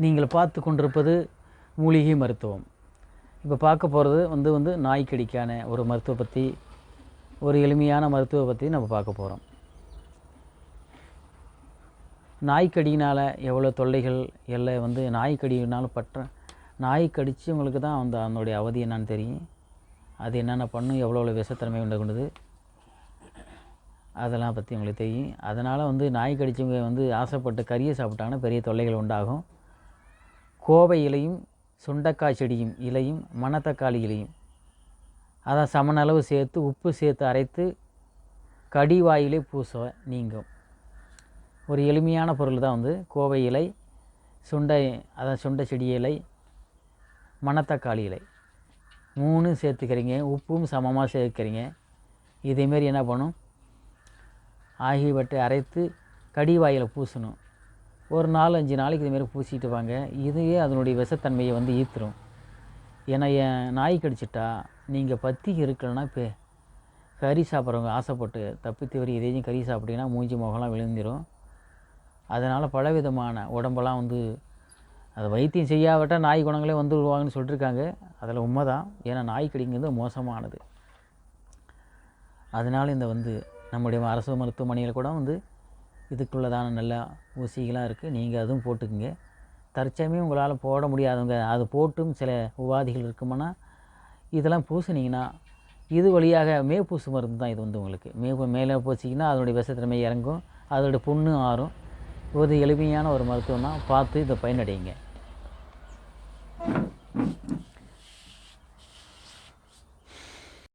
நீங்கள் பார்த்து கொண்டிருப்பது மூலிகை மருத்துவம். இப்போ பார்க்க போகிறது வந்து நாய்க்கடிக்கான ஒரு மருத்துவ பற்றி, ஒரு எளிமையான மருத்துவ பற்றி நம்ம பார்க்க போகிறோம். நாய்க்கடியினால் எவ்வளோ தொல்லைகள் எல்லாம் நாய்க்கடியினால் நாய் கடித்தவங்களுக்கு தான் அதனுடைய அவதி என்னான்னு தெரியும். அது என்னென்ன பண்ணும், எவ்வளோ விஷத்தன்மை கொண்டது, அதெல்லாம் பற்றி உங்களுக்கு தெரியும். அதனால் நாய் கடித்தவங்க ஆசைப்பட்டு கறியை சாப்பிட்டாங்கன்னா பெரிய தொல்லைகள் உண்டாகும். கோவை இலையும் சுண்டக்காய் செடியும் இலையும் மணத்தக்காளி இலையும் அதை சமனளவு சேர்த்து உப்பு சேர்த்து அரைத்து கடிவாயிலே பூச நீங்கும். ஒரு எளிமையான பொருள் தான் கோவை இலை, சுண்டை செடி இலை, மணத்தக்காளி இலை 3 சேர்த்துக்கிறீங்க. உப்பும் சமமாக சேர்க்கிறீங்க. இதேமாரி என்ன பண்ணும், ஆகியவற்றை அரைத்து கடிவாயில் பூசணும். ஒரு 4-5 நாளைக்கு இதுமாரி பூசிட்டு வாங்க. இதுவே அதனுடைய விஷத்தன்மையை ஈர்த்துரும். ஏன்னா நாய் கடிச்சிட்டா நீங்கள் பற்றி இருக்கலைன்னா இப்போ கறி சாப்பிட்றவங்க ஆசைப்பட்டு தப்பித்தவரி இதையும் கறி சாப்பிட்டீங்கன்னா மூஞ்சி முகம்லாம் விழுந்துடும். அதனால் பலவிதமான உடம்பெல்லாம் அதை வைத்தியம் செய்யாவிட்டால் நாய் குணங்களே விடுவாங்கன்னு சொல்லியிருக்காங்க. அதில் உண்மை தான். ஏன்னா நாய் கடிங்கிறது மோசமானது. அதனால் இந்த நம்முடைய அரசு மருத்துவமனையில் கூட இதுக்குள்ளதான நல்ல ஊசிகளாக இருக்குது. நீங்கள் அதுவும் போட்டுக்குங்க. தற்சமயம் உங்களால் போட முடியாதவங்க அது போட்டும் சில உபாதிகள் இருக்குமானா இதெல்லாம் பூசினீங்கன்னா இது வழியாக மேற்பூசு மருந்து தான் இது உங்களுக்கு மேலே பூசிங்கன்னா அதனுடைய விஷத்தன்மை இறங்கும், அதோடய புண்ணு ஆறும். ஒரு எளிமையான ஒரு மருத்துவம் தான். பார்த்து இதை பயனடையுங்க.